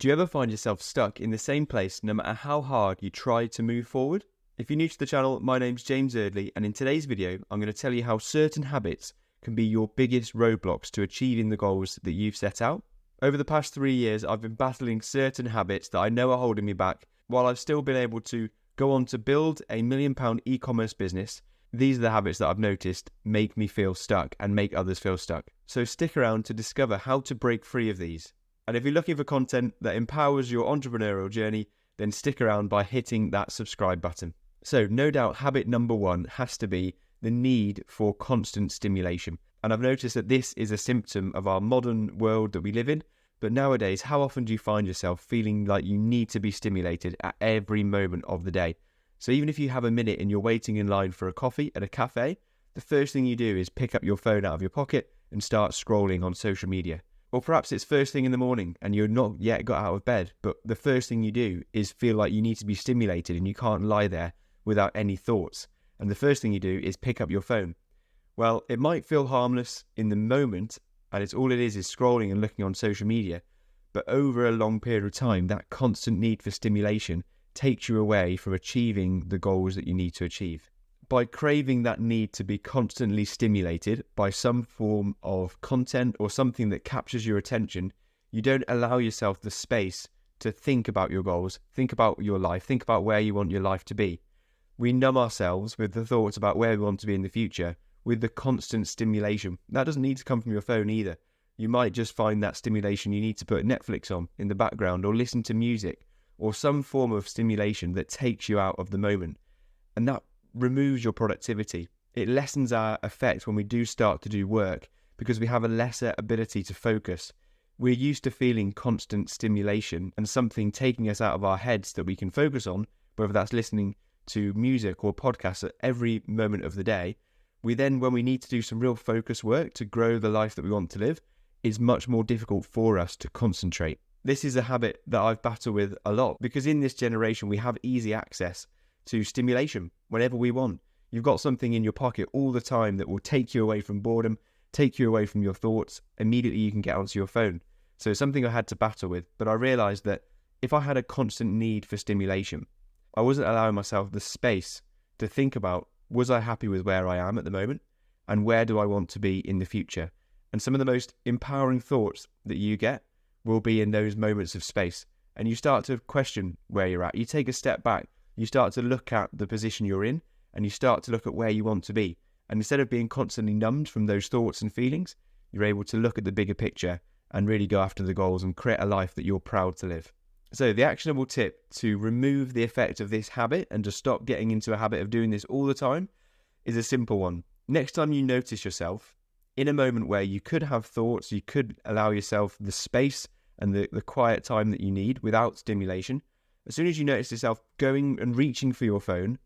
Do you ever find yourself stuck in the same place no matter how hard you try to move forward? If you're new to the channel, my name's James Eardley, and in today's video, I'm going to tell you how certain habits can be your biggest roadblocks to achieving the goals that you've set out. Over the past 3 years, I've been battling certain habits that I know are holding me back, while I've still been able to go on to build a £1 million e-commerce business. These are the habits that I've noticed make me feel stuck and make others feel stuck. So stick around to discover how to break free of these. And if you're looking for content that empowers your entrepreneurial journey, then stick around by hitting that subscribe button. So no doubt habit number 1 has to be the need for constant stimulation. And I've noticed that this is a symptom of our modern world that we live in. But nowadays, how often do you find yourself feeling like you need to be stimulated at every moment of the day? So even if you have a minute and you're waiting in line for a coffee at a cafe, the first thing you do is pick up your phone out of your pocket and start scrolling on social media. Or perhaps it's first thing in the morning and you're not yet got out of bed, but the first thing you do is feel like you need to be stimulated and you can't lie there without any thoughts. And the first thing you do is pick up your phone. Well, it might feel harmless in the moment, and it's all it is scrolling and looking on social media. But over a long period of time, that constant need for stimulation takes you away from achieving the goals that you need to achieve. By craving that need to be constantly stimulated by some form of content or something that captures your attention, you don't allow yourself the space to think about your goals, think about your life, think about where you want your life to be. We numb ourselves with the thoughts about where we want to be in the future with the constant stimulation. That doesn't need to come from your phone either. You might just find that stimulation you need to put Netflix on in the background or listen to music or some form of stimulation that takes you out of the moment. And that removes your productivity. It lessens our effect when we do start to do work because we have a lesser ability to focus. We're used to feeling constant stimulation and something taking us out of our heads that we can focus on, whether that's listening to music or podcasts at every moment of the day. We then, when we need to do some real focus work to grow the life that we want to live, it's much more difficult for us to concentrate. This is a habit that I've battled with a lot because in this generation we have easy access to stimulation whenever we want. You've got something in your pocket all the time that will take you away from boredom, take you away from your thoughts. Immediately you can get onto your phone. So it's something I had to battle with, but I realized that if I had a constant need for stimulation, I wasn't allowing myself the space to think about, was I happy with where I am at the moment? And where do I want to be in the future? And some of the most empowering thoughts that you get will be in those moments of space. And you start to question where you're at. You take a step back. You start to look at the position you're in and you start to look at where you want to be. And instead of being constantly numbed from those thoughts and feelings, you're able to look at the bigger picture and really go after the goals and create a life that you're proud to live. So the actionable tip to remove the effect of this habit and to stop getting into a habit of doing this all the time is a simple one. Next time you notice yourself in a moment where you could have thoughts, you could allow yourself the space and the quiet time that you need without stimulation. As soon as you notice yourself going and reaching for your phone,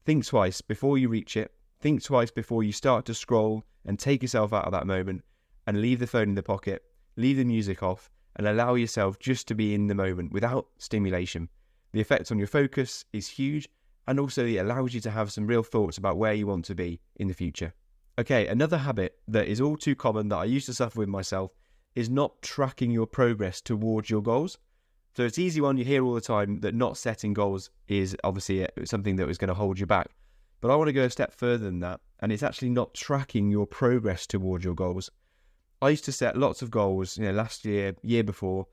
think twice before you reach it. Think twice before you start to scroll and take yourself out of that moment and leave the phone in the pocket, leave the music off and allow yourself just to be in the moment without stimulation. The effect on your focus is huge and also it allows you to have some real thoughts about where you want to be in the future. Okay, another habit that is all too common that I used to suffer with myself is not tracking your progress towards your goals. So it's an easy one, you hear all the time that not setting goals is obviously something that is going to hold you back. But I want to go a step further than that, and it's actually not tracking your progress towards your goals. I used to set lots of goals, last year, year before,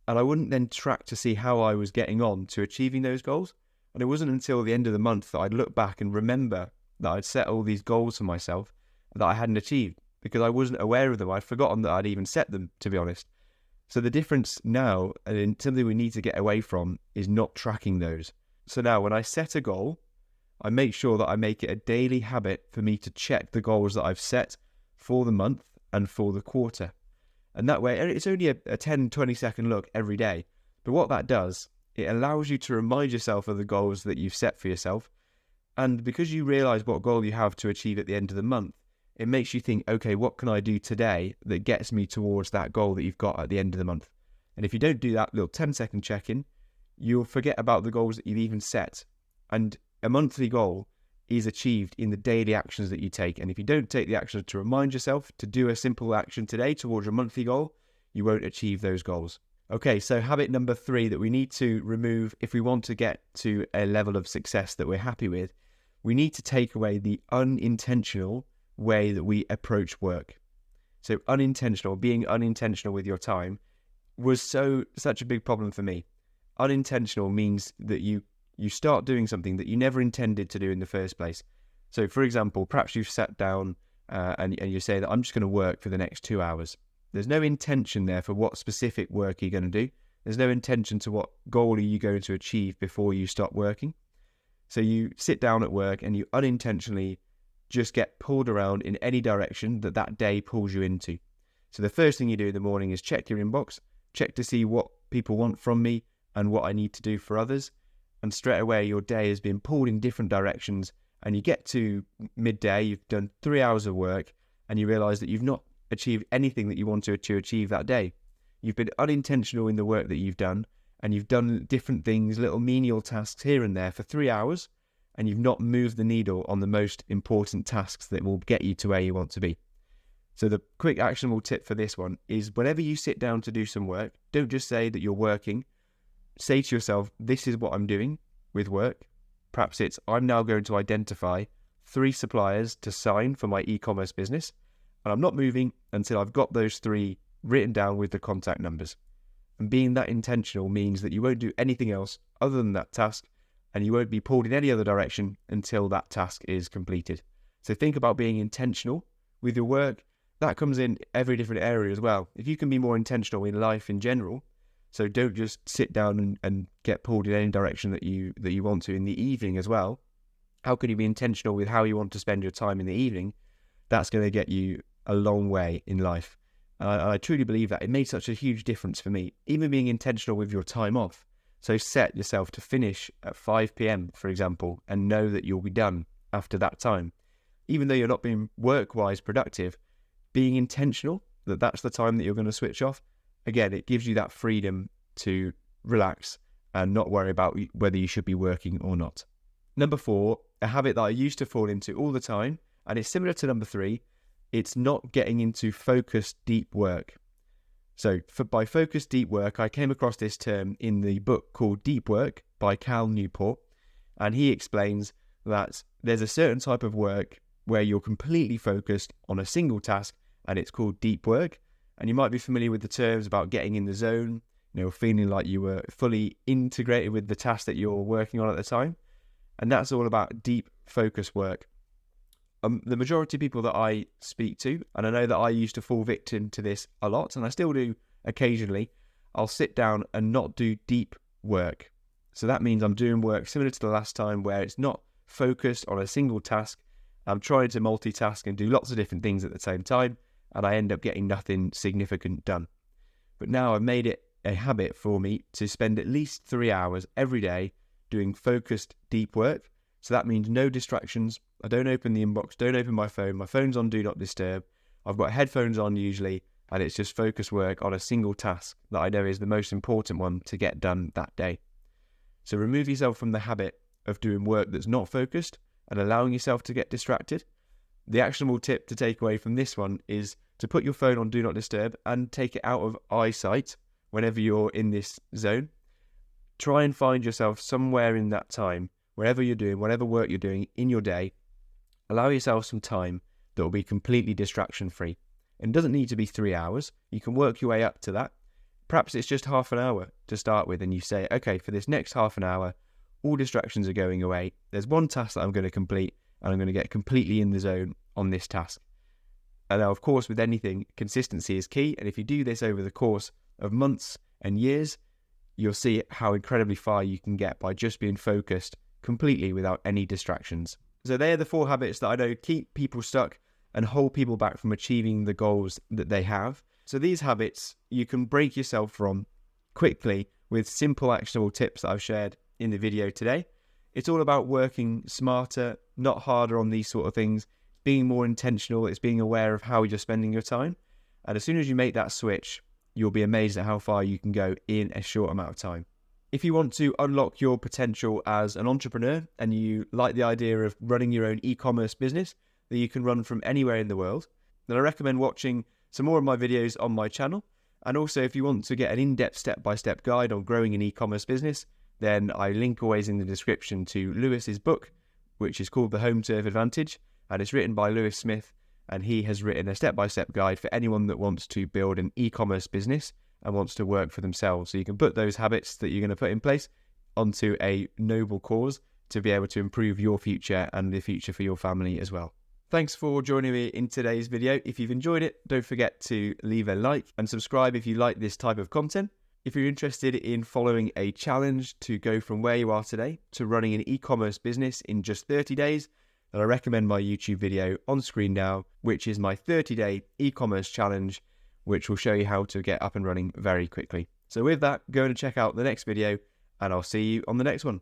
and I wouldn't then track to see how I was getting on to achieving those goals. And it wasn't until the end of the month that I'd look back and remember that I'd set all these goals for myself that I hadn't achieved because I wasn't aware of them. I'd forgotten that I'd even set them, to be honest. So the difference now, and something we need to get away from, is not tracking those. So now when I set a goal, I make sure that I make it a daily habit for me to check the goals that I've set for the month and for the quarter. And that way, it's only a 10-20 second look every day. But what that does, it allows you to remind yourself of the goals that you've set for yourself. And because you realize what goal you have to achieve at the end of the month, it makes you think, okay, what can I do today that gets me towards that goal that you've got at the end of the month? And if you don't do that little 10-second check-in, you'll forget about the goals that you've even set. And a monthly goal is achieved in the daily actions that you take. And if you don't take the action to remind yourself to do a simple action today towards your monthly goal, you won't achieve those goals. Okay, so habit number 3 that we need to remove if we want to get to a level of success that we're happy with, we need to take away the unintentional way that we approach work. So being unintentional with your time was such a big problem for me. Unintentional means that you start doing something that you never intended to do in the first place. So for example, perhaps you've sat down and you say that I'm just going to work for the next 2 hours. There's no intention there for what specific work you're going to do. There's no intention to what goal are you going to achieve before you stop working. So you sit down at work and you unintentionally just get pulled around in any direction that day pulls you into. So the first thing you do in the morning is check your inbox, check to see what people want from me and what I need to do for others. And straight away your day has been pulled in different directions, and you get to midday, you've done 3 hours of work and you realize that you've not achieved anything that you wanted to achieve that day. You've been unintentional in the work that you've done, and you've done different things, little menial tasks here and there for 3 hours, and you've not moved the needle on the most important tasks that will get you to where you want to be. So the quick actionable tip for this one is whenever you sit down to do some work, don't just say that you're working. Say to yourself, this is what I'm doing with work. Perhaps it's, I'm now going to identify 3 suppliers to sign for my e-commerce business, and I'm not moving until I've got those 3 written down with the contact numbers. And being that intentional means that you won't do anything else other than that task, and you won't be pulled in any other direction until that task is completed. So think about being intentional with your work. That comes in every different area as well. If you can be more intentional in life in general, so don't just sit down and get pulled in any direction that you want to in the evening as well. How can you be intentional with how you want to spend your time in the evening? That's going to get you a long way in life. And I truly believe that. It made such a huge difference for me. Even being intentional with your time off. So set yourself to finish at 5 p.m, for example, and know that you'll be done after that time. Even though you're not being work-wise productive, being intentional that that's the time that you're going to switch off, again, it gives you that freedom to relax and not worry about whether you should be working or not. Number 4, a habit that I used to fall into all the time, and it's similar to number 3, it's not getting into focused deep work. So by focused deep work, I came across this term in the book called Deep Work by Cal Newport, and he explains that there's a certain type of work where you're completely focused on a single task, and it's called deep work. And you might be familiar with the terms about getting in the zone, feeling like you were fully integrated with the task that you're working on at the time. And that's all about deep focus work. The majority of people that I speak to, and I know that I used to fall victim to this a lot, and I still do occasionally, I'll sit down and not do deep work. So that means I'm doing work similar to the last time where it's not focused on a single task. I'm trying to multitask and do lots of different things at the same time, and I end up getting nothing significant done. But now I've made it a habit for me to spend at least 3 hours every day doing focused deep work. So that means no distractions. I don't open the inbox, don't open my phone. My phone's on Do Not Disturb. I've got headphones on usually, and it's just focused work on a single task that I know is the most important one to get done that day. So remove yourself from the habit of doing work that's not focused and allowing yourself to get distracted. The actionable tip to take away from this one is to put your phone on Do Not Disturb and take it out of eyesight whenever you're in this zone. Try and find yourself somewhere in that time, wherever you're doing, whatever work you're doing in your day. Allow yourself some time that will be completely distraction free. It doesn't need to be 3 hours. You can work your way up to that. Perhaps it's just half an hour to start with, and you say, okay, for this next half an hour, all distractions are going away. There's one task that I'm going to complete, and I'm going to get completely in the zone on this task. And now, of course, with anything, consistency is key. And if you do this over the course of months and years, you'll see how incredibly far you can get by just being focused completely without any distractions. So they are the 4 habits that I know keep people stuck and hold people back from achieving the goals that they have. So these habits you can break yourself from quickly with simple actionable tips that I've shared in the video today. It's all about working smarter, not harder on these sort of things, being more intentional. It's being aware of how you're spending your time. And as soon as you make that switch, you'll be amazed at how far you can go in a short amount of time. If you want to unlock your potential as an entrepreneur and you like the idea of running your own e-commerce business that you can run from anywhere in the world, then I recommend watching some more of my videos on my channel. And also, if you want to get an in-depth step-by-step guide on growing an e-commerce business, then I link always in the description to Lewis's book, which is called The Home Turf Advantage, and it's written by Lewis Smith, and he has written a step-by-step guide for anyone that wants to build an e-commerce business and wants to work for themselves. So you can put those habits that you're going to put in place onto a noble cause to be able to improve your future and the future for your family as well. Thanks for joining me in today's video. If you've enjoyed it, don't forget to leave a like and subscribe if you like this type of content. If you're interested in following a challenge to go from where you are today to running an e-commerce business in just 30 days, then I recommend my YouTube video on screen now, which is my 30-day e-commerce challenge, which will show you how to get up and running very quickly. So with that, go and check out the next video, and I'll see you on the next one.